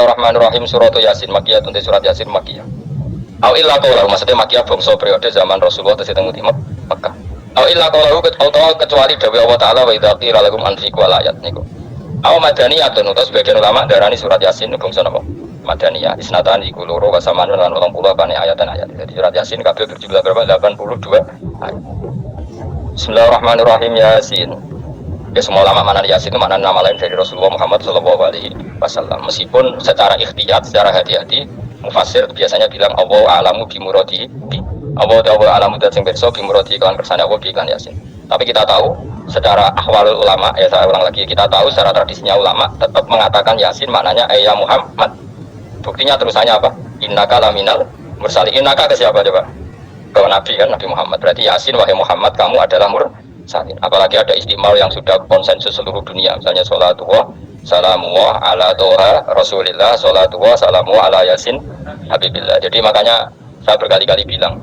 Bismillahirrahmanirrahim. Surat Yasin Makiyah, tentu surat Yasin Makiyah. Au illa qaulahu, maksudnya Makiyah bangsa periode zaman Rasulullah tesih teng Mekah. Au illa qaulahu kecuali dawuh Allah taala wa idza qila lahum anfiqu ayat niku. Au madaniyatun utus sebagian ulama darani surat Yasin bangsa napa? Madaniyah. Isnatan iku loro kasamaan lan 80 bane ayat-ayat. Jadi surat Yasin kabeh berjumlah berapa? 82 ayat. Bismillahirrahmanirrahim. Yasin. Ya, semua ulama mana Yasin itu mana nama lain dari Rasulullah Muhammad SAW. Meskipun secara ikhtiyat, secara hati-hati, mufassir biasanya bilang Allah alamu bimuradi bi. Allah alamu dan sing pirsa bimuradi kan kersane Allah bi kan Yasin. Tapi kita tahu secara ahwalul ulama, ya saya ulang lagi, kita tahu secara tradisinya ulama tetap mengatakan Yasin maknanya ya Muhammad. Buktinya terusannya apa? Innaka laminal mursalin. Innaka ke siapa coba? Ke Nabi kan, Nabi Muhammad. Berarti Yasin wahai Muhammad kamu adalah mursalin. Apalagi ada istimewa yang sudah konsensus seluruh dunia, misalnya sholatullah salamullah ala toha rasulillah, sholatullah salamullah ala yasin habibillah. Jadi makanya saya berkali-kali bilang,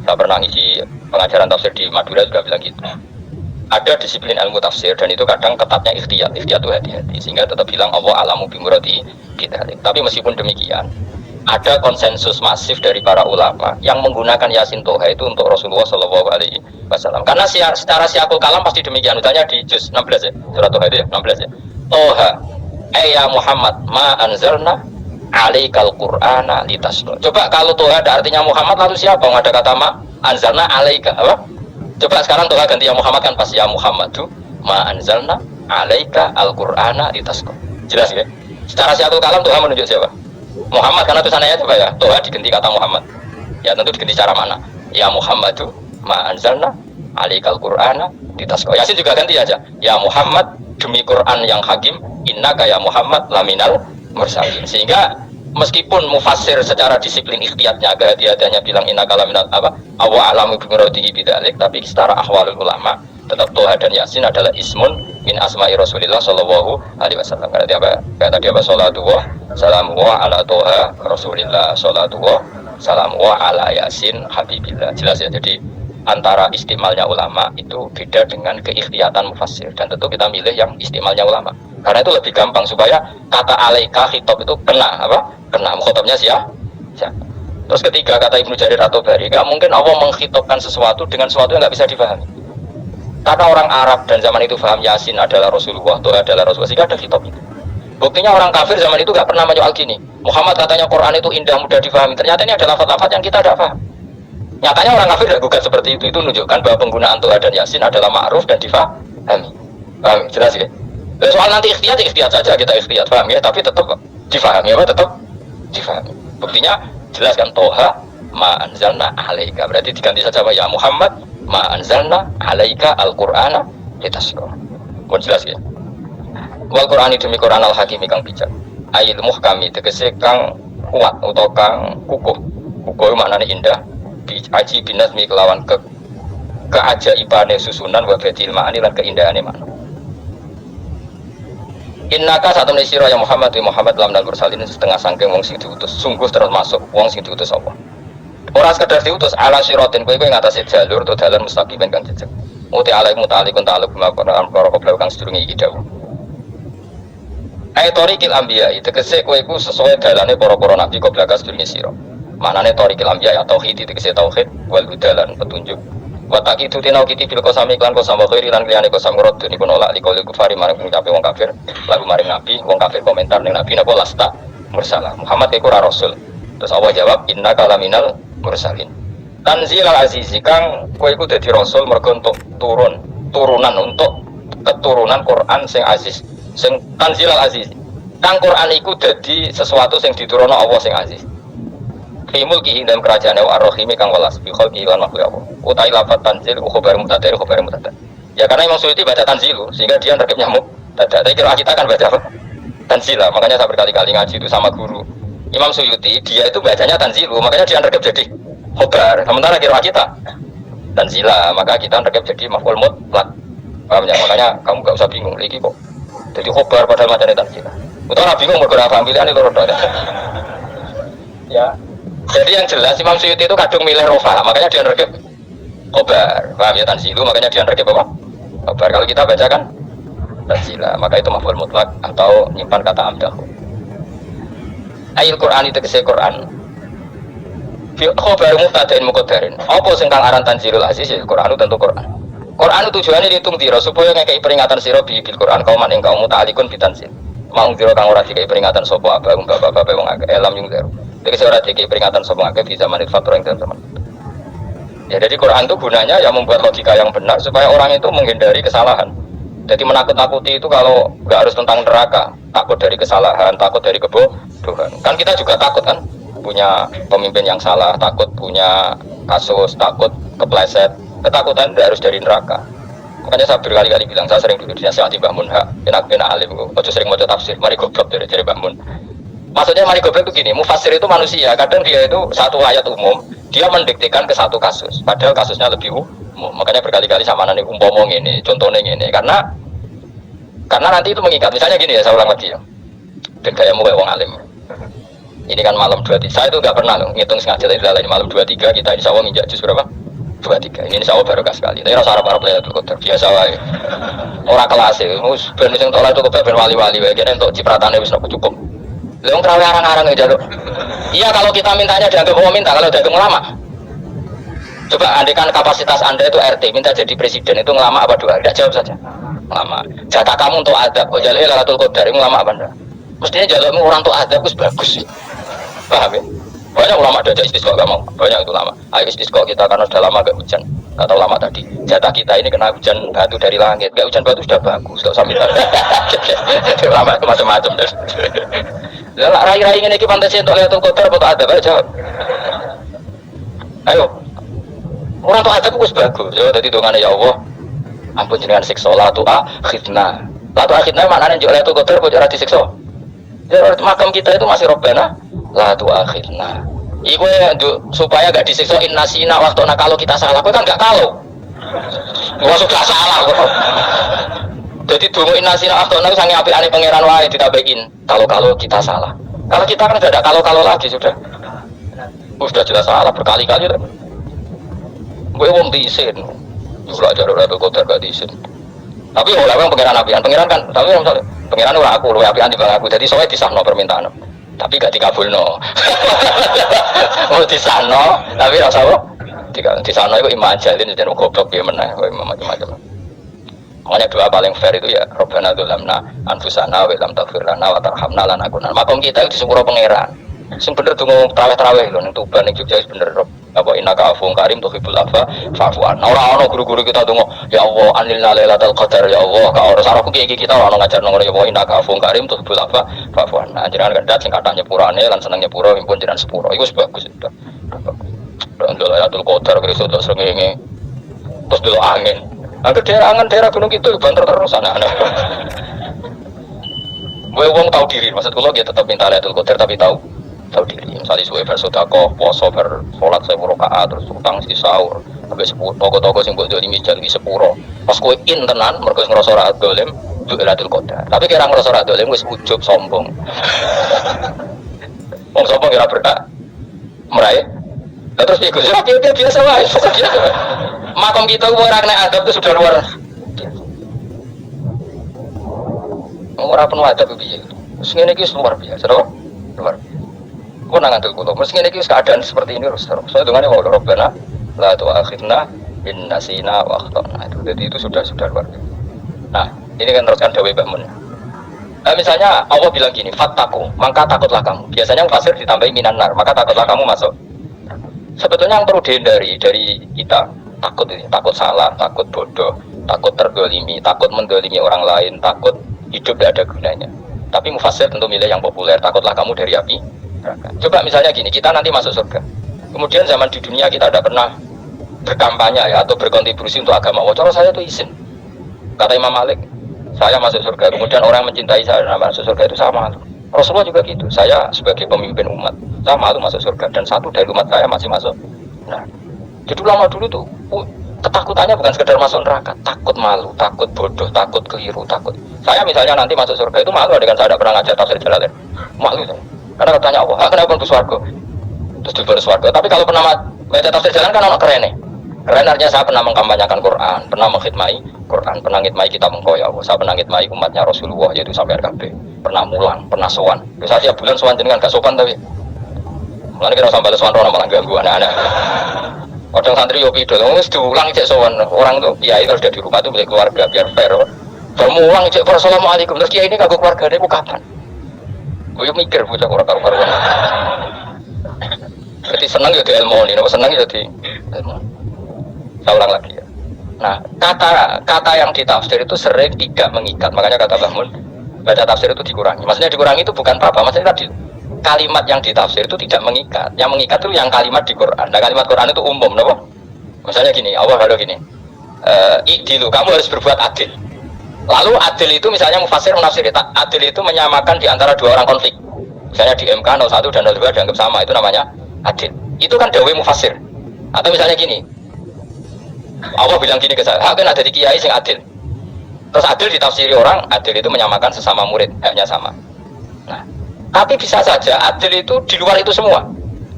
saya pernah ngisi pengajaran tafsir di Madura juga bilang gitu, ada disiplin ilmu tafsir dan itu kadang ketatnya ikhtiyat itu hati-hati, sehingga tetap bilang Allah alamu bimuradi kita. Tapi meskipun demikian ada konsensus masif dari para ulama yang menggunakan Yasin Toha itu untuk Rasulullah SAW. Karena secara siakul kalam pasti demikian. Misalnya di juz 16 ya, surat Toha itu ya, 16 ya. Toha, ya Muhammad, ma anzalna alaikal Qur'ana litasqa. Coba kalau Toha ada artinya Muhammad, lalu siapa yang ada kata ma anzalna alaika? Apa? Coba sekarang Toha ganti ya Muhammad kan pas ya Muhammadu ma anzalna alaika al-Qur'ana litasqa. Jelas ya? Secara siakul kalam Toha menunjuk siapa? Muhammad, karena tulisannya coba ya, Toha diganti kata Muhammad. Ya tentu diganti cara mana? Ya Muhammadu ma anzalna alaikal Qur'ana litasqa. Yasin juga ganti aja. Ya Muhammad demi Quran yang hakim, innaka ya Muhammad laminal mursalin. Sehingga meskipun mufassir secara disiplin ikhtiyatnya kehati-hatiannya bilang innaka laminal apa? Awa alamu bimuradihi bidzalik, tapi secara ahwalul ulama tetap Toha dan Yasin adalah ismun min asma'i Rasulillah sallallahu alaihi wasallam. Karena kata dia salatullah salamullah ala Toha Rasulillah, salatullah salamullah ala Yasin habibillah. Jelas ya. Jadi antara istimalnya ulama itu beda dengan keikhtiatan mufassir, dan tentu kita milih yang istimalnya ulama karena itu lebih gampang supaya kata alaika khitab itu kena apa? Kena mukhatabnya siapa? Terus ketiga kata Ibnu Jarir At-Tabari, nggak mungkin Allah mengkhitabkan sesuatu dengan sesuatu yang nggak bisa dipahami. Karena orang Arab dan zaman itu paham Yasin adalah Rasulullah, Toha adalah Rasulullah, sehingga ada khitab itu. Buktinya orang kafir zaman itu nggak pernah menyoal gini, Muhammad katanya Quran itu indah mudah difahami, ternyata ini adalah lafaz-lafaz yang kita tidak paham. Nyatanya orang kafir tidak gugat seperti itu menunjukkan bahwa penggunaan Toha dan Yasin adalah ma'ruf dan difahami. Paham? Jelas ya? Soal nanti ikhtiyat saja, kita ikhtiyat paham ya, tapi tetap difahami apa? Tetap difahami. Buktinya jelas kan, Toha ma anzalna alaika, berarti diganti saja ya Muhammad ma anzalna alaika al-Qur'ana litasqa. Pun jelas ya. Wal Qur'ani demi Qur'an al-Hakimi kang bijak. Ayil muhkami tegese kang kuat utawa kang kukuh. Kukuh maknane indah. Aji binasmi kelawan keajaibane susunan wa badil ma'ani lan keindahane makna. Innaka satemene sira ya Muhammad lam nal mursalin setengah sangking wong sing diutus. Sungguh terus masuk wong sing diutus apa? Ora sekedar diutus ala siratin kowe ngatasi jalur atau dalan mustaqim kang jejeg. Muti alaikum ta'alikun ta'aluk melakukan para kang sedurunge iki dawuh. Tariqil anbiya tegese kowe iku sesuai dalane para nabi qoblaka sedurunge sira. Manane tariqil anbiya ya tauhid tegese tauhid wal hudalan petunjuk. Wa taqidu tinau kiti bil qasami lan qasam khairi lan liyane qasam ngrad niku nolak likul kufari marang ngucape wong kafir lalu maring nabi wong kafir komentar ning nabi napa lasta mursalah Muhammad iku ora rasul. Terus Allah jawab innaka laminal mursalin. Tanzil al-azizi kang kowe iku dadi rasul mergo untuk turunan untuk keturunan Quran sing aziz. Sing tanzil al-azizi. Kang Quran iku dadi sesuatu sing diturunno Allah sing aziz. Himul ki dalam kerajaan ar-rahimi kang welas bi khalqi lan makhluk Allah. Utai lafat tanzil khabar mutadir. Ya karena Imam Suyuti baca tanzilu sehingga dia nerkep nyamuk. Tapi kira kita kan baca tanzila. Makanya saya berkali-kali ngaji itu sama guru Imam Suyuti, dia itu bacanya tanzilu, makanya dia nerkep jadi khobar. Sementara kira kita tanzila, maka kita nerkep jadi maf'ul mutlaq. Paham ya? Makanya kamu gak usah bingung lagi kok. Jadi khobar padahal macamnya tanzila. Utawa bigung mergo ora paham pilihane loro tok. Ya. Jadi yang jelas Imam Suyuti itu kadung milih rofa, makanya dia nerkep khobar. Paham ya, tanzilu, makanya dia nerkep apa? Khobar. Kalau kita bacakan tanzila, maka itu maf'ul mutlaq atau nyimpan kata amdahu. Ayat Quran itu kese Quran. Khobar mubtada'in muqaddarin. Apa sing kang aran Tanzilul Aziz ya Quran itu tentu Quran. Quran itu tujuannya dihitung dira supaya ngekei peringatan sira bil Quran kauman ing kaum muta'alikun bitanzil. Mang dira kang ora dikei peringatan sapa abang bapak-bapak wong akeh elam yung zero. Dadi ora dikei peringatan sapa akeh di zaman fatra ing zaman. Ya jadi Quran itu gunanya ya membuat logika yang benar supaya orang itu menghindari kesalahan. Jadi menakut-nakuti itu kalau nggak harus tentang neraka, takut dari kesalahan, takut dari kebodohan. Kan kita juga takut kan punya pemimpin yang salah, takut punya kasus, takut kepleset. Ketakutan tidak harus dari neraka. Makanya saya berkali-kali bilang, saya sering duduk di nasihati Mbah Mun, enak-enak alim, ojo sering mau tafsir, mari goblok dari Mbah Mun. Maksudnya mari goblok itu gini, mufassir itu manusia, kadang dia itu satu ayat umum, dia mendiktekan ke satu kasus, padahal kasusnya lebih umum. Makanya berkali-kali sama nani umpomong ini, contohnya ini, karena nanti itu mengikat. Misalnya gini ya, saya ulang lagi ya, dan kayak mau wong alim. Ini kan malam 23, saya itu nggak pernah loh ngitung sengaja tadi lain malam 23 kita insya Allah nginjak juz berapa? 23. Ini insya Allah barokah sekali. Tapi rasa harap Lailatul Qadar biasa wae. Orang kelas e, wis ben sing tok Lailatul Qadar ben wali-wali wae kene entuk cipratane wis cukup. Lha wong trawe arang-arang ya jaluk. Iya kalau kita mintanya dianggap mau minta, kalau dianggap ulama. Coba andekan kapasitas Anda itu RT minta jadi presiden itu ngelama apa doa? Tidak jawab saja. Ngelama. Jatah kamu untuk adab, kok jaluk Lailatul Qadar ngelama apa Anda? Mestinya jalukmu orang untuk adab itu bagus sih. Paham ya? Banyak ulama ada istisqa gak mau, banyak itu lama. Ayo istisqa kita karena sudah lama gak hujan. Kata ulama tadi, jatah kita ini kena hujan batu dari langit. Gak hujan batu sudah bagus, gak usah minta. Ulama itu macam-macam. Lah rai-rai ini ki pantas untuk Lailatul Qadar apa adab aja jawab. Ayo. Orang tuh adab itu bagus. Ya tadi dongane ya Allah. Ampun jenengan siksa la tu akhidna. La tu akhidna maknane njuk Lailatul Qadar kok ora disiksa. Ya makam kita itu masih Robbana la tu'akhirna. Iku supaya gak disiksa innasina waktu kalau kita salah. Kowe kan gak kalau. Wah sudah salah kok. Jadi dongo innasina waktu sange apikane pangeran wae ditabekin. Kalau kita salah. Kalau kita kan tidak ada kalau lagi sudah. Sudah jelas salah berkali-kali kan. Kowe wong diisin. Ora jaruk Lailatul Qadar gak diisin. Tapi ora wong pangeran apian. Pangeran kan tapi misalnya pangeran ora aku luwih apian dibanding aku. Jadi sowe disahno permintaan. Tapi gak dikabulno. Mau disano, tapi rasa apa? Disano itu imam jalin dan goblok dia meneh, macam-macam. Makanya doa paling fair itu ya Rabbana dzulamna anfusana wa lam taghfir lana wa tarhamna lanakunanna. Makom kita itu disepuro pangeran. Sing bener donga traweh-traweh lho ning Tuban ning Jogja wis bener. Apa innaka afuwun karim tuhibbul afwa fa'fu anna. Ora ono guru-guru kita donga ya Allah anilna lailatul qadar ya Allah. Ka ora sarah iki kita ora ono ngajarno ngono ya Allah innaka afuwun karim tuhibbul afwa fa'fu anna. Jenengan kendhat sing kathah nyepurane lan seneng nyepuro impun jenengan sepuro. Iku wis bagus sudah. Untuk lailatul qadar kira iso srengenge. Terus delok angin. Angger daerah gunung itu banter terus anak-anak. Gue wong tahu diri, maksud kula dia tetap minta Lailatul Qadar tapi tahu diri. Misalnya suwe bersedekah, puasa salat 1000 rakaat terus utang si sahur sampai 10 toko-toko sing mbok dolimi jalmi 10. Pas kowe tenan mergo ngrasa ora dolim untuk Lailatul Qadar. Tapi kira ngrasa ora dolim wis ujug sombong. Wong sombong kira berkah meraih. Terus iku dia biasa wae. Makom kita ora kena adab itu sudah luar. Ora penuh adab piye. Wis ngene iki luar biasa, lho. Luar. Kok nang ngandel kula. Wis ngene iki keadaan seperti ini terus. Soale dungane wa Rabbana la tu'akhidna in nasina wa akhtana. Jadi itu sudah luar biasa. Nah, ini kan teruskan dawuh Mbah Mun. Misalnya Allah bilang gini, fattaku, maka takutlah kamu. Biasanya fasir ditambahi minan nar, maka takutlah kamu masuk. Sebetulnya yang perlu dihindari dari kita takut salah, takut bodoh, takut terdolimi, takut mendolimi orang lain, takut hidup tidak ada gunanya. Tapi mufassir tentu milih yang populer, takutlah kamu dari api neraka. Coba misalnya gini, kita nanti masuk surga. Kemudian zaman di dunia kita tidak pernah berkampanye ya atau berkontribusi untuk agama. Cara saya itu izin. Kata Imam Malik, saya masuk surga. Kemudian orang mencintai saya masuk surga itu sama. Rasulullah juga gitu. Saya sebagai pemimpin umat, saya malu masuk surga dan satu dari umat saya masih masuk. Nah, jadi lama dulu tuh ketakutannya bukan sekedar masuk neraka, takut malu, takut bodoh, takut keliru, takut. Saya misalnya nanti masuk surga itu malu dengan saya tidak pernah ngajar tafsir Jalalain. Malu saya. Karena katanya Allah, kenapa untuk surga? Terus di surga. Tapi kalau pernah baca tafsir Jalalain kan orang keren nih. Keren artinya saya pernah mengkampanyekan Quran, pernah mengkhidmati Quran, pernah ngitmai kitab engkau ya Allah. Saya pernah ngitmai umatnya Rasulullah yaitu sampai RKB. Pernah mulang, pernah sowan. Saya tiap bulan sowan jenengan gak sopan tapi. Mulane kira sampai sowan ora malah ganggu anak-anak. Kadang santri yo pidol, wis diulang cek sowan. Orang tuh kiai terus di rumah tuh milik keluarga biar fair. Bermulang cek assalamualaikum terus kiai ini kagok keluargane ku kapan? Gue mikir bocah ora karo-karuan. Jadi senang ya di ilmu ini, senang ya di ilmu. Saya ulang lagi ya. Nah, kata yang ditafsir itu sering tidak mengikat. Makanya kata Bahmun, baca tafsir itu dikurangi. Maksudnya dikurangi itu bukan apa-apa. Maksudnya tadi kalimat yang ditafsir itu tidak mengikat. Yang mengikat itu yang kalimat di Quran. Nah, kalimat Quran itu umum, kenapa? Misalnya gini, Allah kalau gini, i'dilu, kamu harus berbuat adil. Lalu adil itu misalnya mufasir menafsir, adil itu menyamakan di antara dua orang konflik. Misalnya di MK 01 dan 02 dianggap sama, itu namanya adil. Itu kan dawai mufasir. Atau misalnya gini, Allah bilang gini ke saya, kan ada di kiai sing adil. Terus adil ditafsiri orang, adil itu menyamakan sesama murid, haknya sama. Nah, tapi bisa saja adil itu di luar itu semua.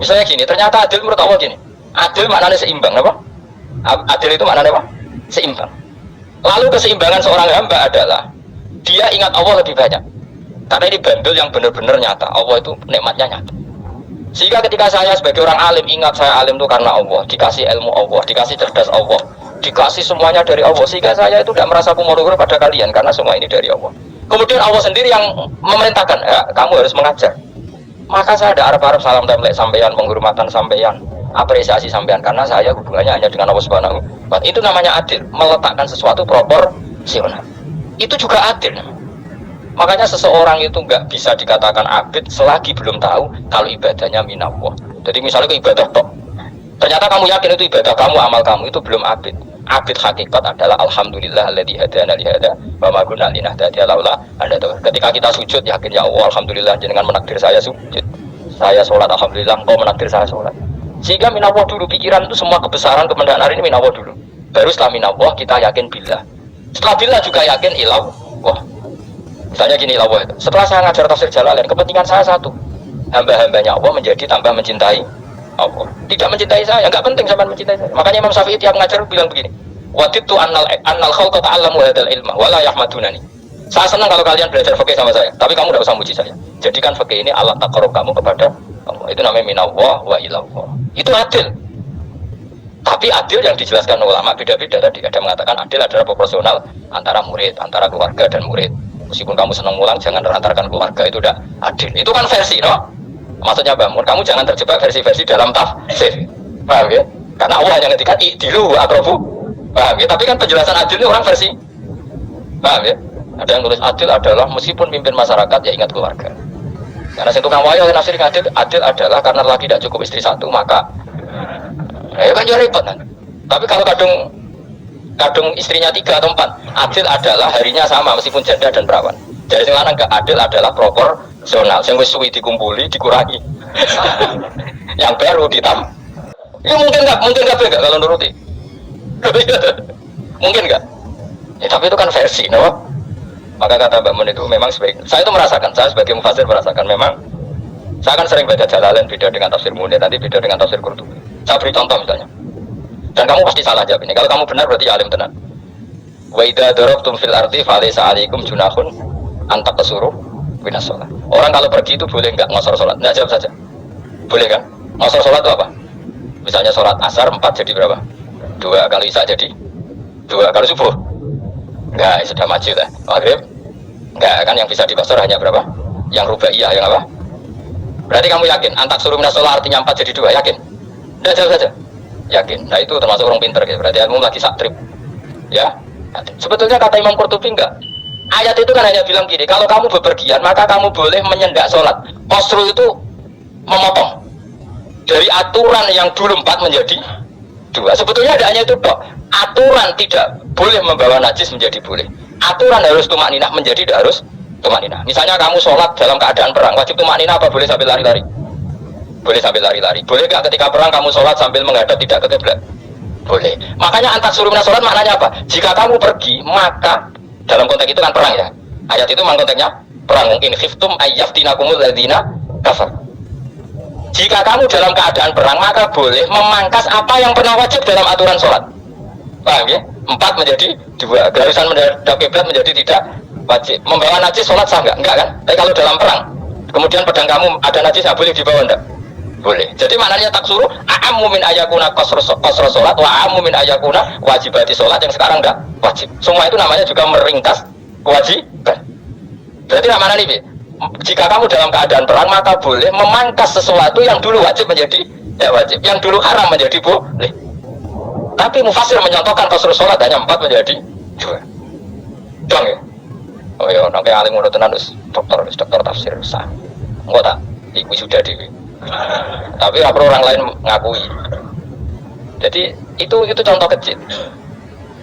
Misalnya gini, ternyata adil menurut Allah gini, adil maknanya seimbang, apa? Adil itu maknanya apa? Seimbang. Lalu keseimbangan seorang hamba adalah dia ingat Allah lebih banyak. Karena ini bandel yang benar-benar nyata. Allah itu nikmatnya nyata. Sehingga ketika saya sebagai orang alim ingat saya alim itu karena Allah, dikasih ilmu Allah, dikasih cerdas Allah, dikasih semuanya dari Allah. Sehingga saya itu tidak merasa kumur-kumur pada kalian karena semua ini dari Allah. Kemudian Allah sendiri yang memerintahkan, ya, kamu harus mengajar. Maka saya ada arep-arep salam template sampeyan, penghormatan sampeyan, apresiasi sampeyan karena saya hubungannya hanya dengan Allah Subhanahu wa Ta'ala. Itu namanya adil, meletakkan sesuatu proporsional. Itu juga adil. Makanya seseorang itu nggak bisa dikatakan abid selagi belum tahu kalau ibadahnya minallah. Jadi misalnya ke ibadah tok, ternyata kamu yakin itu ibadah kamu, amal kamu itu belum abid. Abid hakikat adalah alhamdulillah alladzi hadana li hada wa ma kunna linahtadiya laula anda tahu. Ketika kita sujud yakin ya Allah alhamdulillah jenengan menakdir saya sujud. Saya sholat alhamdulillah engkau menakdir saya sholat. Sehingga minallah dulu, pikiran itu semua kebesaran kemendahan hari ini minallah dulu. Baru setelah minallah kita yakin billah. Setelah billah juga yakin ilallah. Misalnya gini Allah itu. Setelah saya ngajar tafsir Jalalain, kepentingan saya satu. Hamba-hambanya Allah menjadi tambah mencintai Allah. Tidak mencintai saya, nggak penting sampai mencintai saya. Makanya Imam Syafi'i tiap ngajar bilang begini. Wadidtu annal khalqa ta'allamu hadzal ilma wa la yahmadunani. Saya senang kalau kalian belajar fikih sama saya, tapi kamu tidak usah muji saya. Jadikan fikih ini alat taqarrub kamu kepada Allah. Itu namanya minallah wa ilallah. Itu adil. Tapi adil yang dijelaskan ulama beda-beda tadi. Ada mengatakan adil adalah proporsional antara murid, antara keluarga dan murid. Meskipun kamu senang mulang, jangan terantarkan keluarga, itu udah adil. Itu kan versi, no? Maksudnya bangun, kamu jangan terjebak versi-versi dalam tafsir. Paham ya? Karena Allah hanya ngendikan i'dilu aqrabu. Paham ya? Tapi kan penjelasan adil ini orang versi. Paham ya? Ada yang tulis adil adalah meskipun pimpin masyarakat ya ingat keluarga. Karena yang tukang wayo nafsir adil, adil adalah karena lagi tidak cukup istri satu, maka ya kan jadi repot kan. Tapi kalau kadung istrinya 3 atau 4, adil adalah harinya sama meskipun janda dan perawan. Jadi yang lanang gak adil adalah proporsional. Yang wis suwi dikumpuli dikurangi. Yang baru ditambah. Ya mungkin nggak kalau nuruti. Mungkin nggak. Ya, tapi itu kan versi, no? Maka kata Mbak Mun itu memang saya itu merasakan, saya sebagai mufasir merasakan memang saya kan sering baca Jalalain beda dengan tafsir Munir, nanti beda dengan tafsir Qurtubi. Saya beri contoh misalnya. Dan kamu pasti salah jawab ini. Kalau kamu benar berarti alim tenan. Wa idza darabtum fil ardi falaysa 'alaikum junahun an taqsuru minas shalah. Orang kalau pergi itu boleh enggak ngosor salat? Enggak, jawab saja. Boleh kan? Ngosor salat itu apa? Misalnya salat asar 4 jadi berapa? 2 kali isya jadi 2 kali subuh. Enggak, sudah maju lah. Maghrib? Enggak, kan yang bisa dibasar hanya berapa? Yang rubaiyah, yang apa? Berarti kamu yakin antak suruh minas shalah artinya 4 jadi 2, yakin? Enggak, jawab saja. Yakin. Nah itu termasuk orang pinter gitu. Berarti ilmu lagi saktrip. Ya. Sebetulnya kata Imam Qurtubi enggak. Ayat itu kan hanya bilang gini, kalau kamu bepergian maka kamu boleh menyendak sholat. Qasru itu memotong dari aturan yang dulu 4 menjadi 2. Sebetulnya ada hanya itu dok. Aturan tidak boleh membawa najis menjadi boleh. Aturan harus tumakninah menjadi tidak harus tumakninah. Misalnya kamu sholat dalam keadaan perang, wajib tumakninah apa boleh sambil lari-lari? Boleh sambil lari-lari. Boleh gak ketika perang kamu sholat sambil menghadap tidak ke kiblat? Boleh. Makanya antak suruh minas sholat maknanya apa? Jika kamu pergi, maka dalam konteks itu kan perang ya. Ayat itu memang konteksnya perang. Mungkin khiftum ayyaftinakumul ladzina kafar. Jika kamu dalam keadaan perang, maka boleh memangkas apa yang pernah wajib dalam aturan sholat. Paham ya? 4 menjadi 2. Garusan menghadap kiblat menjadi tidak wajib. Membawa najis sholat sah enggak? Enggak kan? Tapi kalau dalam perang, kemudian pedang kamu ada najis, nggak boleh dibawa enggak? Boleh. Jadi maknanya tak suruh a'ammu min ayakuna qasr sholat wa a'ammu min ayakuna wajibati sholat yang sekarang enggak wajib. Semua itu namanya juga meringkas kewajiban. Berarti namanya nih, jika kamu dalam keadaan perang, maka boleh memangkas sesuatu yang dulu wajib menjadi tidak wajib, yang dulu haram menjadi boleh. Tapi mufasir menyontohkan qasr sholat hanya 4 menjadi 2. Dong ya? Oh iya, nanti alim ngono tenan wis dokter tafsir sah. Engko tak iku sudah dhewe. Tapi apa orang lain ngakui. Jadi itu contoh kecil.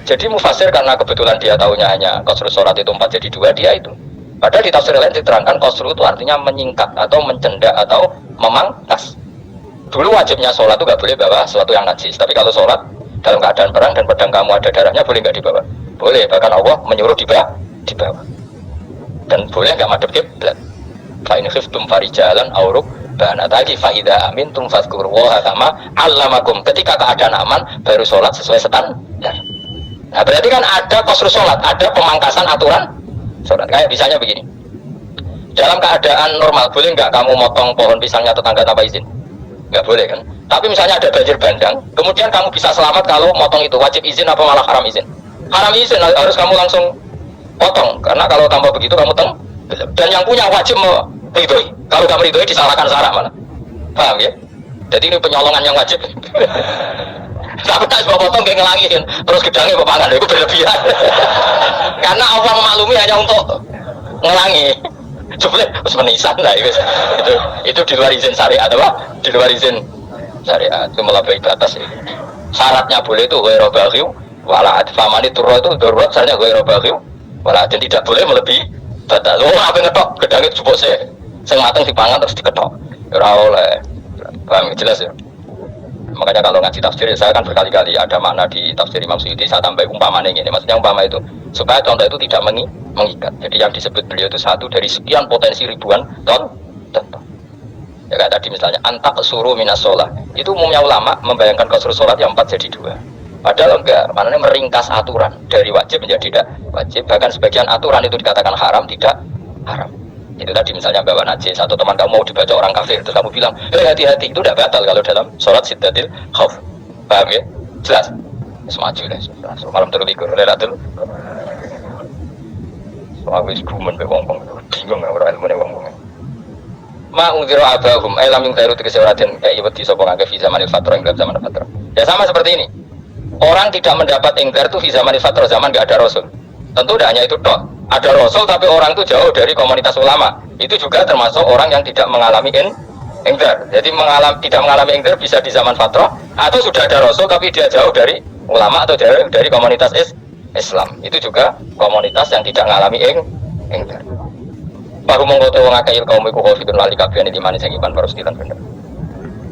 Jadi mufasir karena kebetulan dia tahunya hanya qasr sholat itu 4 jadi 2, dia itu. Padahal di tafsir lain diterangkan qasr itu artinya menyingkat atau mencendak atau memangkas. Dulu wajibnya sholat itu gak boleh bawa sesuatu yang najis. Tapi kalau sholat dalam keadaan perang dan pedang kamu ada darahnya, boleh nggak dibawa? Boleh. Bahkan Allah menyuruh dibawa. Dan boleh nggak madhep kiblat. Fa in khiftum farijalan aw rukbana tadi fa idza amintum fadhkurullaha kama 'allamakum. Ketika keadaan aman baru sholat sesuai standar. Nah berarti kan ada qasr sholat, ada pemangkasan aturan sholat. Kayak misalnya begini. Dalam keadaan normal boleh nggak kamu motong pohon pisangnya tetangga tanpa izin? Nggak boleh kan? Tapi misalnya ada banjir bandang, kemudian kamu bisa selamat kalau motong itu wajib izin apa malah haram izin? Haram izin, harus kamu langsung potong, karena kalau tanpa begitu kamu dan yang punya wajib meridhoi. Kalau kamu meridhoi disalahkan syarak malah. Paham ya? Jadi ini penyolongan yang wajib. Tapi tak sebab potong kayak ngelangin, terus gedangnya kepangan, itu berlebihan. Karena Allah memaklumi hanya untuk ngelangi. Coba harus menisan lah itu di luar izin syariat apa? Di luar izin syariat itu melampaui batas itu. Syaratnya boleh itu ghairu baghi wala adfamani turro itu darurat syaratnya ghairu baghi wala dan tidak boleh melebihi batas. Oh apa ngetok gedangnya jupuk sih sing mateng dipangan terus diketok. Ora oleh. Paham jelas ya? Makanya kalau ngaji tafsir saya kan berkali-kali ada makna di tafsir Imam Suyuti saya tambah umpamanya ini. Maksudnya umpama itu supaya contoh itu tidak mengikat. Jadi yang disebut beliau itu satu dari sekian potensi ribuan contoh. Ya kayak tadi misalnya antak suruh minas sholat. Itu umumnya ulama membayangkan qasr sholat yang 4 jadi 2. Padahal enggak, maknanya meringkas aturan dari wajib menjadi tidak wajib. Bahkan sebagian aturan itu dikatakan haram, tidak haram. Itu tadi misalnya bawa najis, satu teman kamu mau dibaca orang kafir, terus kamu bilang, hati-hati, itu tidak batal kalau dalam sholat siddatil khauf. Paham ya? Jelas? Semaju lah, malam terlalu likur, lelatul. Soal wis gumen be wong-wong, bingung ora ilmune wong-wong. Ma ungziro abahum, lam yung tairu tegese ora den kaya wedi sapa ngake fi zamanil fatrah ing dalam zaman fatrah. Ya sama seperti ini. Orang tidak mendapat ingkar itu di zaman fatrah, zaman enggak ada rasul. Tentu tidak hanya itu tok. Ada rasul tapi orang itu jauh dari komunitas ulama. Itu juga termasuk orang yang tidak mengalami ingkar. Jadi tidak mengalami ingkar bisa di zaman fatrah atau sudah ada rasul tapi dia jauh dari ulama atau jauh dari komunitas Islam. Itu juga komunitas yang tidak mengalami ingkar. Baru mengkoto wong akeh kaum iku khofidun lali kabehane di manis sing iman parustilan bener.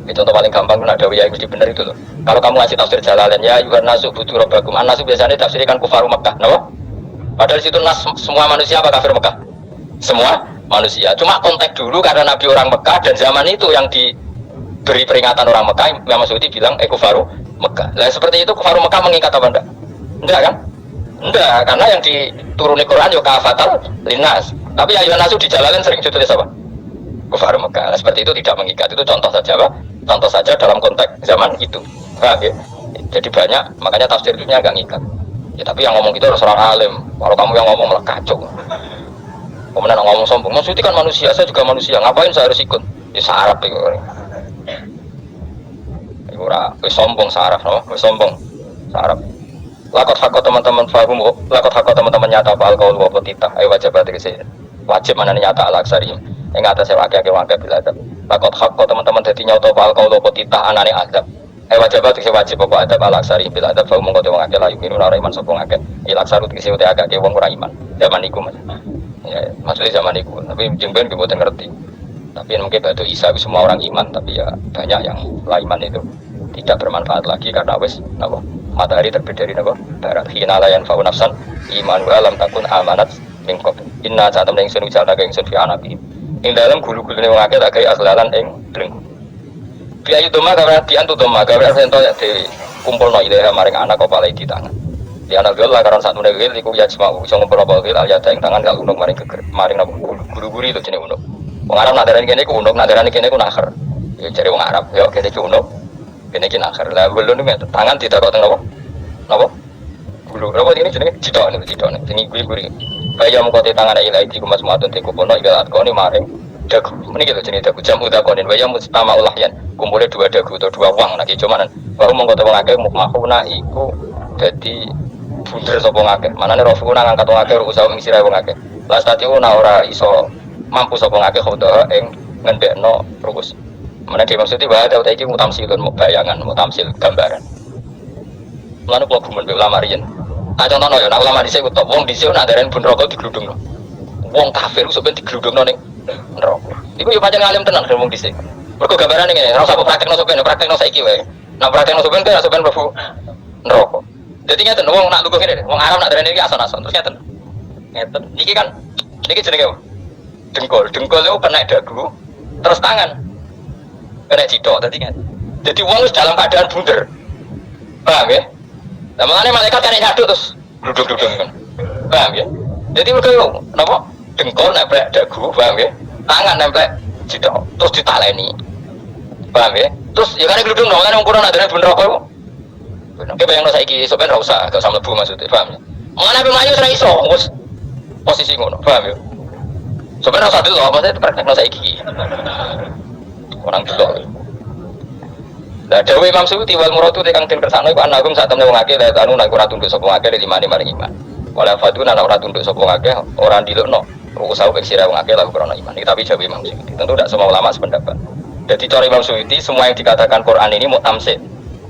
Itu contoh paling gampang kan ada ya mesti bener itu loh. Kalau kamu ngasih tafsir Jalalain ya yuhan nasu butuh rabbakum. An-nasu biasanya tafsirnya kan kufaru Makkah, napa? Padahal di situ nas semua manusia apa kafir Mekah? Semua manusia. Cuma konteks dulu karena Nabi orang Mekah dan zaman itu yang diberi peringatan orang Mekah, Imam Suyuti bilang kufaru Mekah. Lah seperti itu kufaru Mekah mengikat apa enggak? Enggak kan? Enggak, karena yang dituruni Quran yo kafatal linnas. Tapi ayat nasu di Jalalain sering ditulis apa? Kufaru Mekah. Nah, seperti itu tidak mengikat. Itu contoh saja, Pak. Contoh saja dalam konteks zaman itu. Paham ya? Jadi banyak, makanya tafsirnya enggak ngikat. Ya, tapi yang ngomong itu harus orang alim. Kalau kamu yang ngomong malah kacau. Kemudian ngomong sombong, maksudnya kan manusia, saya juga manusia. Ngapain saya harus ikut? Ya sarap itu. Ora, sombong sarap, no? Sombong sarap. Lakot hakot teman-teman fahum, lakot hakot teman-teman nyata pak alkohol wa petita. Ayo wajib berarti wajib mana nyata alaksarim. Yang atas saya wakil bila ada. Lakot hakot teman-teman jadi nyata pak alkohol wa petita anane adab. Wajib wajib apa adab alaksari bila adab fahum mengkote wong akeh layu minun ora iman sapa akeh ilaksaru tegese utek agak wong ora iman zaman iku Mas ya maksudnya zaman iku tapi jengben ki mboten ngerti tapi mungkin batu Isa semua orang iman tapi ya banyak yang laiman itu tidak bermanfaat lagi karena wis napa matahari terbit dari napa barat hina layan fa nafsan iman wa lam takun amanat min qabl inna satam ning sun ujalna ka ingsun fi anabi ing dalem gulu-gulune wong akeh tak gawe aslalan ing bleng Biayu doma karena diantu doma karena sento ya di kumpul no ide maring anak kepala di tangan. Di anak gel lah karena satu negel iku ya cuma usung kumpul apa gel aja yang tangan gak unuk maring keger maring apa guru-guru itu jenis unuk. Wong Arab nak darani kene ku unuk, nak darani kene ku nakher. Ya cari wong Arab, yo kene ku unuk, kene ki nakher. Lah gulu nu tangan tidak kok teng napa? Napa? Gulu. Napa ini jenenge cidok nih, jenenge guri-guri. Kaya mung kote tangan ilahi di kumas muatun te kupono igal atkoni maring dagu. Meniki lho jenenge dagu jam udakonin wa ya mustama ulahyan. Kumpule dua dagu atau dua wang nek cuman baru mung kote wong akeh mahuna iku dadi bunder sapa ngakeh. Manane rofuna ngangkat wong akeh usaha ing sirahe wong akeh. Las tati ora iso mampu sapa ngakeh khoda ing ngendekno rukus. Mana dia maksudnya bahwa ada iki mutamsilun mau bayangan, mutamsil gambaran. Mulane kula gumun be ulama riyen. Tak contohno ya, nek ulama dhisik utek wong dhisik nak darani bun neraka digludungno. Wong kafir sok ben digludungno ning neraka. Iku yo pancen ngalim tenan wong dhisik. Mergo gambarane ngene, ora usah praktekno sok ben, praktekno saiki wae. Nek praktekno sok ben kok sok ben mlebu neraka. Dadi ngeten wong nak lugu ngene, wong Arab nak darani iki ason-ason terus ngeten. Ngeten. Iki kan iki jenenge dengkul itu kena dagu terus tangan kena cidok tadi kan jadi uang dalam keadaan bunder paham ya nah makanya malaikat kan nyaduk terus duduk kan paham ya jadi mereka kenapa dengkul nempel dagu paham ya tangan nempel cidok terus ditaleni paham ya terus ya kan duduk dong kan ukuran ada bunder apa oke bayang saiki sebenarnya usah gak sama lebu maksudnya paham ya mengenai pemayu serai iso posisi ngono paham ya sebenarnya satu loh, maksudnya itu prakteknya saya gigi orang dulu nah, Dawe Imam Suyuti wal muradu tekang tin kersana iku anagum saat temen wong akeh lha anu nek ora tunduk sapa akeh dari imane maring iman wala faduna nek ora tunduk sapa akeh ora ndilukno usaha wek sira wong akeh lagu krana iman tapi Dawe Imam Suyuti tentu tidak semua ulama sependapat jadi cara Imam Suyuti semua yang dikatakan Quran ini mutamsil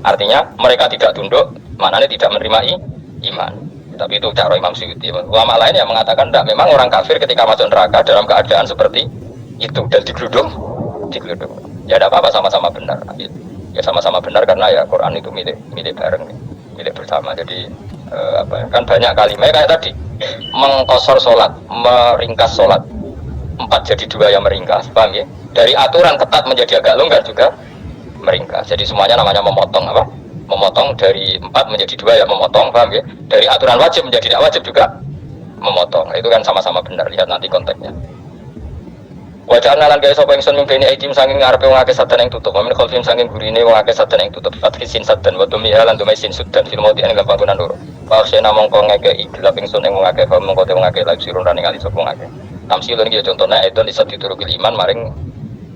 artinya mereka tidak tunduk maknanya tidak menerima iman tapi itu cara Imam Suyuti. Ulama lain yang mengatakan tidak, memang orang kafir ketika masuk neraka dalam keadaan seperti itu dan digeludung. Ya tidak apa-apa sama-sama benar. Ya sama-sama benar karena ya Quran itu milik bareng, milik bersama. Jadi kan banyak kalimat kayak tadi mengkosor sholat, meringkas sholat 4 jadi 2 yang meringkas, paham ya? Dari aturan ketat menjadi agak longgar juga meringkas. Jadi semuanya namanya memotong apa? Memotong dari 4 menjadi 2 ya memotong, paham ya? Dari aturan wajib menjadi tidak wajib juga memotong. Itu kan sama-sama benar, lihat nanti konteksnya. Wajah lan gawe sapa ingsun mimpeni aitim saking ngarepe wong akeh sadan yang tutup. Amin khalfim saking gurine wong akeh sadan yang tutup. Fathisin sadan wa tumiha lan tumai sin sudan fil mauti ing panggonan loro. Paksena mongko ngekeki gelap ingsun ing wong akeh mongko te wong akeh lan sirun ning ali sapa wong akeh. Tamsilun iki contohna edon isa diturukil iman maring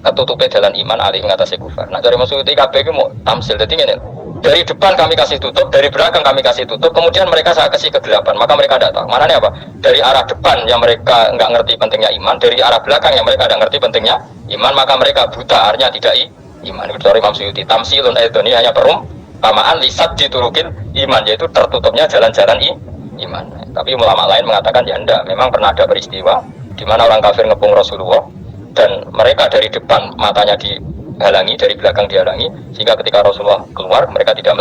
ketutupe dalan iman ali ing atase kufar. Nah dari maksud iki kabeh iki mau tamsil dadi ngene. Dari depan kami kasih tutup, dari belakang kami kasih tutup, kemudian mereka saya kasih kegelapan, maka mereka tidak tahu. Maknanya apa? Dari arah depan yang mereka nggak ngerti pentingnya iman, dari arah belakang yang mereka tidak ngerti pentingnya iman, maka mereka buta, artinya tidak iman. Itu dari Imam Suyuti. Tamsilun ini hanya perumpamaan lisat diturukil iman, yaitu tertutupnya jalan-jalan iman. Tapi ulama lain mengatakan ya enggak, memang pernah ada peristiwa di mana orang kafir ngepung Rasulullah dan mereka dari depan matanya dihalangi, dari belakang dihalangi, sehingga ketika Rasulullah keluar mereka tidak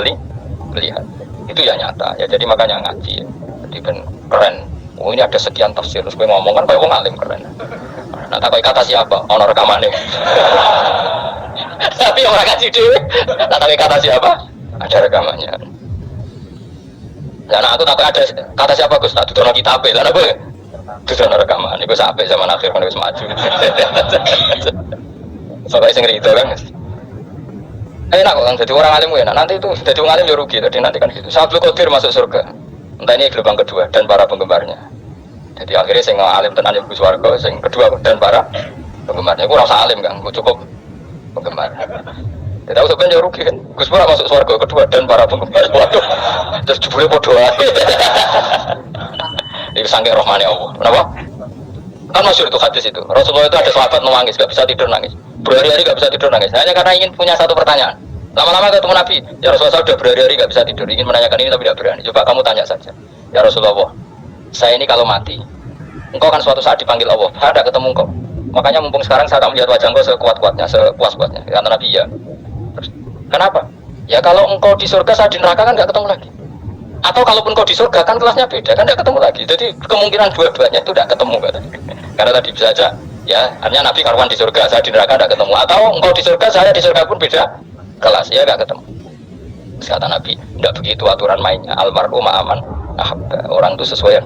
melihat. Itu ya nyata ya, jadi makanya ngaji ya. Jadi kan keren. Oh ini ada sekian tafsir, terus gue ngomong kan kayak wong alim keren. Nah tak kata siapa? Ono rekamannya. Tapi orang ngaji dhewe. Nah tapi kata siapa? Ada rekamannya. Nah aku tak ada kata siapa Gus? Tak dudono kitabe. Lah apa? Dudono rekaman. Iku sampai zaman akhir kan wis maju. Sampai sing itu kan enak kan jadi orang alim enak nanti itu jadi orang alim ya rugi tadi nanti kan gitu Syaikhul Qadir masuk surga entah ini gelombang kedua dan para penggemarnya jadi akhirnya sing alim tenan yang swarga sing kedua dan para penggemarnya aku rasa alim kan cukup penggemar jadi aku sebenarnya rugi kan Gus Pura masuk swarga kedua dan para penggemar waduh terus jebule padha ae iki saking rahmane Allah kenapa kan masyhur itu hadis itu Rasulullah itu ada sahabat nangis gak bisa tidur nangis berhari-hari gak bisa tidur nangis hanya karena ingin punya satu pertanyaan lama-lama ketemu Nabi ya Rasulullah sudah berhari-hari gak bisa tidur ingin menanyakan ini tapi tidak berani coba kamu tanya saja ya Rasulullah saya ini kalau mati engkau kan suatu saat dipanggil Allah ada ketemu engkau makanya mumpung sekarang saya tak melihat wajah engkau sekuat-kuatnya sepuas-puasnya kata Nabi ya terus kenapa ya kalau engkau di surga saya di neraka kan gak ketemu lagi atau kalaupun kau di surga kan kelasnya beda kan tidak ketemu lagi jadi kemungkinan dua-duanya itu tidak ketemu katanya. Karena tadi bisa aja Ya, artinya Nabi karuan di surga, saya di neraka tidak ketemu. Atau engkau di surga, saya di surga pun beda kelas, ya nggak ketemu. Kata Nabi, tidak begitu aturan mainnya. Almarhum aman, orang itu sesuai yang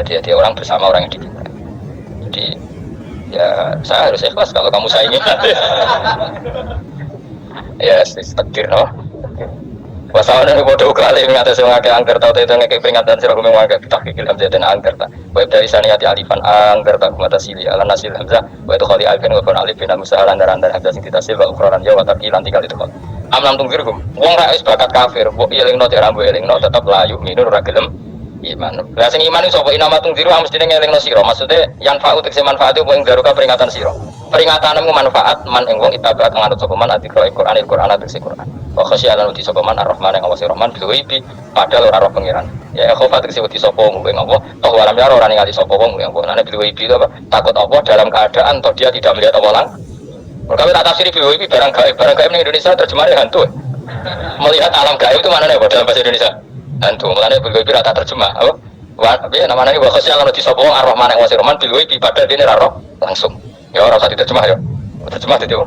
dia orang bersama orang yang dicintai. Jadi ya saya harus ikhlas kalau kamu saingi. Ya, takdir, no. Wasalnya bodoh kali mengatasi mengakai angker tau itu ngekei peringatan sirah kumeng mengakai takik ilham jadinya angker tak web dari sana hati alifan angker tak kumata sili ala nasil hamzah wa itu khali alifin wabun alifin al-musahal andar-andar hamzah sing ditasil wa ukroran jawa tapi ilan tinggal itu kok amnam tungkirkum wong rais bakat kafir bu iling no tirambu iling no tetap layu minur ragelem iman lah sing iman itu sopa inama tungkiru mesti ngeling no siro maksudnya yang fa'u tekse manfaat itu yang garuka peringatan siro peringatanmu manfaat man ing wong itabat nganut sapa man adikra Al-Qur'an Al-Qur'an adikse Qur'an wa khasyalan uti sapa man ar-rahman ing Allah rahman bil ghaibi padahal ora roh pengiran ya khofa tekse uti sapa wong ing Allah toh walam ya ora ningali sapa wong ing Allah nane bil ghaibi itu apa takut Allah dalam keadaan toh dia tidak melihat Allah lang mereka tak tafsiri bil ghaibi barang gaib ning Indonesia terjemahnya hantu melihat alam gaib itu mana nih dalam bahasa Indonesia hantu mulane bil ghaibi rata terjemah apa ya namanya wa khasyalan uti sapa wong ar-rahman ing Allah rahman bil ghaibi padahal dia ora roh langsung ya orang tadi terjemah ya terjemah itu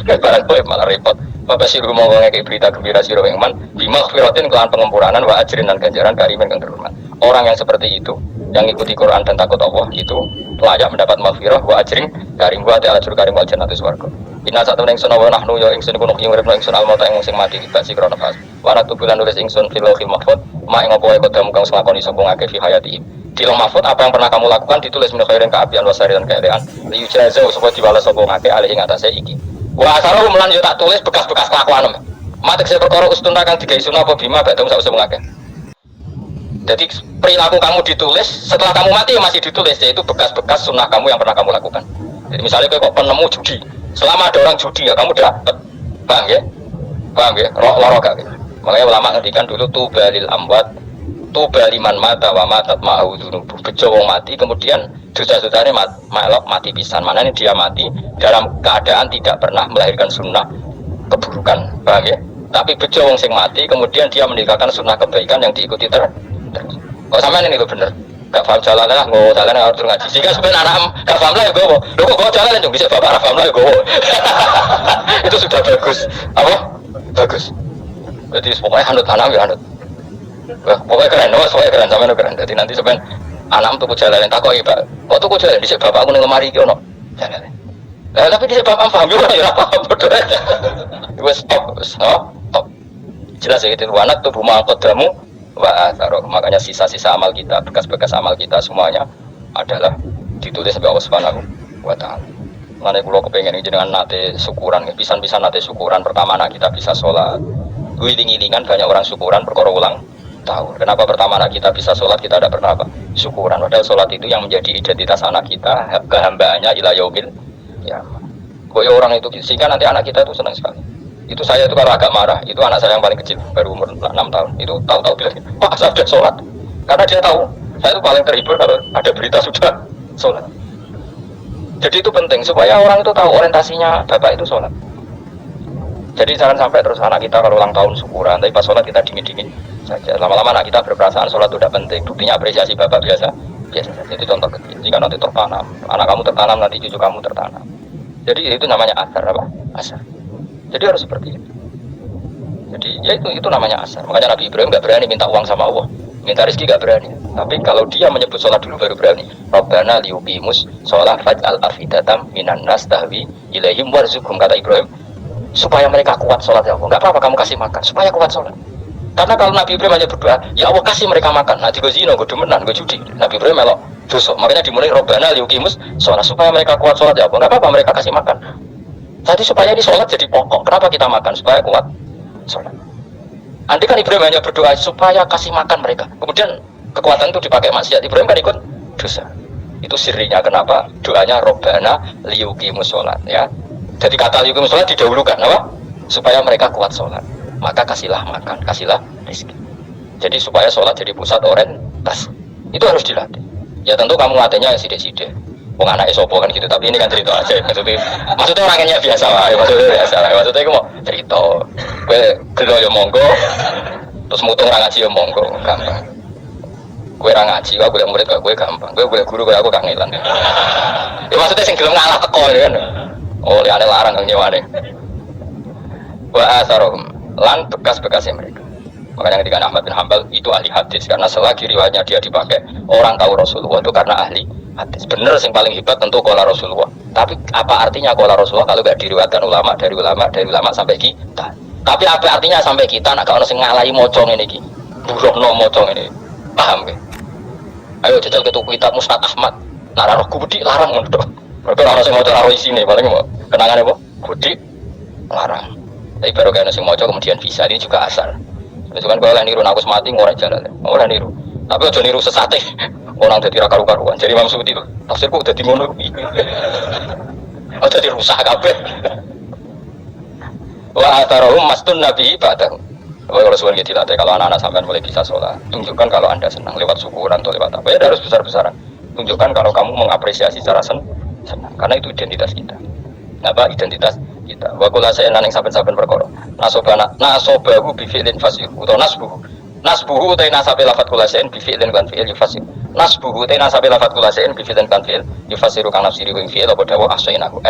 barang boleh malah repot bapak sih mau ngomongnya kayak berita gembira siro yang man bima khfiratin kelan pengempuran wa ajrin dan ganjaran karimin kang terhormat orang yang seperti itu yang ikuti Quran dan takut Allah itu layak mendapat maghfirah wa ajrin karim wa ta'ala jur karim wal jannatu swarga inna satu ingsun wa nahnu ya ingsun iku nuhi urip ingsun al mauta ing sing mati dibasi krana nafas wa natubulan nulis ingsun fil lauhil mahfuz ma ing apa wae kodamu kang nglakoni sapa ngake fi hayati di Lauh Mahfuz apa yang pernah kamu lakukan ditulis min khairin kaabian wasari dan keelean liyu jazau supaya dibalas sapa ngake alih ing atase iki wa asaru melan yo tak tulis bekas-bekas kelakuan matek saya perkara ustun kang digawe sunah apa bima badhe sak usah ngake jadi perilaku kamu ditulis setelah kamu mati masih ditulis yaitu bekas-bekas sunnah kamu yang pernah kamu lakukan jadi misalnya kok penemu judi selama ada orang judi ya kamu dapat paham ya roh gak makanya ulama ngendikan dulu tubalil amwat tuba liman mata wa matat ma'ahu dunubuh bejo wong mati kemudian dosa-dosanya melok mati pisan mana ini dia mati dalam keadaan tidak pernah melahirkan sunnah keburukan paham ya tapi bejo wong sing mati kemudian dia meninggalkan sunnah kebaikan yang diikuti terus kok sampean ini lo bener gak paham jalan lah nggak jalan harus ngaji jika sebenarnya anak gak paham lah ya gue lo kok jalan dong bisa bapak paham lah ya gue itu sudah bagus apa bagus jadi pokoknya hanut tanam ya hanut pokoknya keren, sampai keren. Jadi nanti sampai anak tuku jalan tak kok pak, kok tuku jalan di bapak aku nih lemari kiono jalan. Tapi di bapak paham juga ya apa betul. Wes top. Jelas ya itu anak tuh rumah kodamu, makanya sisa-sisa amal kita, bekas-bekas amal kita semuanya adalah ditulis sampai Allah Subhanahu wa Ta'ala. Mana kalau kepengen jenengan nate syukuran, pisan-pisan nate syukuran pertama anak kita bisa sholat. Iling-ilingan banyak orang syukuran perkara ulang tahun. Kenapa pertama anak kita bisa sholat kita tidak pernah apa? Syukuran. Padahal sholat itu yang menjadi identitas anak kita, kehambaannya ila yaumil ya. Boyo orang itu sehingga nanti anak kita itu senang sekali. Itu saya itu kalau agak marah, itu anak saya yang paling kecil baru umur 6 tahun. Itu tahu-tahu bilang, "Pak, saya sudah sholat." Karena dia tahu saya itu paling terhibur kalau ada berita sudah sholat. Jadi itu penting supaya orang itu tahu orientasinya bapak itu sholat. Jadi jangan sampai terus anak kita kalau ulang tahun syukuran, tapi pas sholat kita dingin-dingin saja. Lama-lama anak kita berperasaan sholat itu tidak penting. Buktinya apresiasi bapak biasa saja. Itu contoh kecil. Jika nanti tertanam, anak kamu tertanam, nanti cucu kamu tertanam. Jadi itu namanya asar apa? Asar. Jadi harus seperti itu. Jadi ya itu namanya asar. Makanya Nabi Ibrahim nggak berani minta uang sama Allah, minta rezeki nggak berani. Tapi kalau dia menyebut sholat dulu baru berani. Rabbana liyuqimus sholat faj'al afidatam minan nas tahwi ilaihim warzuqhum kata Ibrahim. Supaya mereka kuat sholat ya Allah, nggak apa-apa kamu kasih makan supaya kuat sholat. Karena kalau Nabi Ibrahim hanya berdoa, ya Allah kasih mereka makan, nanti gue zina, gue demenan, gue judi. Nabi Ibrahim melok dosa, makanya dimulai Robbana liyuqimus sholat supaya mereka kuat sholat ya Allah, nggak apa-apa mereka kasih makan. Jadi supaya ini sholat jadi pokok, kenapa kita makan supaya kuat sholat. Andai kan Ibrahim hanya berdoa supaya kasih makan mereka, kemudian kekuatan itu dipakai maksiat, Ibrahim kan ikut dosa. Itu sirinya kenapa doanya Robbana liyuqimus sholat ya. Jadi kata liyuqimus sholat didahulukan apa? Supaya mereka kuat sholat. Maka kasihlah makan, kasihlah rezeki. Jadi supaya sholat jadi pusat orientasi. Itu harus dilatih. Ya tentu kamu latihnya sithik-sithik. Wong anake sapa kan gitu, tapi ini kan cerita aja. Maksudnya orangnya biasa lah, maksudnya biasa lah. Maksudnya aku mau cerita. Kowe gelo ya monggo. Terus mutung ra ngaji ya monggo, gampang. Kowe ora ngaji, kok golek murid kok kowe gampang. Kowe golek guru kok aku kangelan. Ya maksudnya sing gelem ngalah teko ya kan. Oh, liane larang kang nyewane. Wa asarum lan bekas-bekasnya mereka. Makanya ketika Ahmad bin Hambal itu ahli hadis karena selagi riwayatnya dia dipakai orang tahu Rasulullah itu karena ahli hadis. Bener sing paling hebat tentu qala Rasulullah. Tapi apa artinya qala Rasulullah kalau enggak diriwayatkan ulama dari ulama sampai kita? Tapi apa artinya sampai kita nak ono sing ngalahi maca ngene iki. Burohno maca ngene. Paham nggih? Ayo jajal ke tuku kitab Musnad Ahmad. Nah, roh gudi larang ngono. Mergo ora sing maca ora isine, paling kenangane apa? Gudi larang. Tapi baru kena sing maca kemudian bisa ini juga asal. Wis kan kalau niru aku mati ngorek jalan. Ora niru. Tapi aja niru sesate. Orang dadi ra karu-karuan. Jadi Imam Suyuti lho. Tafsirku dadi ngono iki. Aja dirusak kabeh. Wa atarahum mastun nabi ba'dahu. Kalau sudah dilatih, kalau anak-anak sampean mulai bisa sholat, tunjukkan kalau anda senang lewat syukuran atau lewat apa, ya harus besar-besaran. Tunjukkan kalau kamu mengapresiasi secara senang, karena itu identitas kita. Apa identitas kita? Wa kula sayan ning saben-saben perkara. Nasobahu bi fi'lin fasih utawa nasbuhu ta nasabe lafat kula sayan bi fi'lin kan fi'il yufasir. Nasbuhu ta nasabe lafat kula sayan bi fi'lin kan fi'il yufasiru kan nafsiri wa fi'il apa dawa ahsainahu.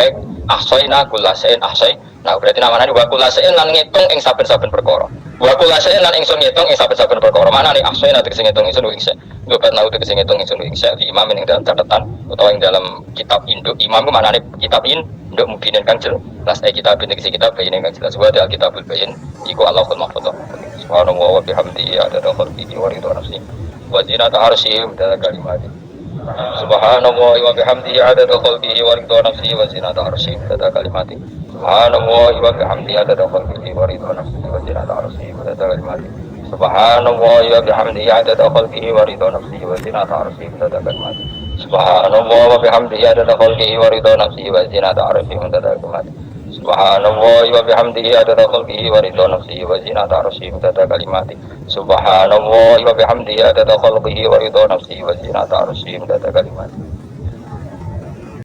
Ahsaina kula sayan ahsai. Nah berarti namanya wa kula sayan lan ngitung ing saben-saben perkara. Wa kula sayan lan ingsun ngitung ing saben-saben perkara. Manane ahsaina tegese ngitung ingsun ing sak. Ngobat nau tegese ngitung ingsun ing sak di imam ing dalam catatan utawa ing dalam kitab induk. Imam ku manane kitab induk mubinin kang jelas kitab tegese kitab bayin kang jelas wa al-kitabul bayin iku Allahul mahfuz. Subhanallah wa bihamdihi adada khalqihi wa ridha nafsihi wa zinata arsyihi wa kalimatihi. Subhanallah wa bihamdihi adada khalqihi wa ridha nafsihi wa zinata arsyihi wa kalimatihi. Subhanallah wa bihamdihi adada khalqihi wa ridha nafsihi wa zinata arsyihi wa kalimatihi. Subhanallah wa bihamdihi adada khalqihi wa ridha nafsihi wa zinata arsyihi wa kalimatihi. Subhanallah wa bihamdihi adada khalqihi wa ridha nafsihi wa zinata arsyihi wa kalimatihi. Subhanallah wa bihamdihi adada khalqihi wa ridha nafsihi wa zinata arsyihi wa kalimatihi. Subhanallah wa bihamdihi adada khalqihi wa ridha nafsihi wa zinata arsyihi wa kalimatihi.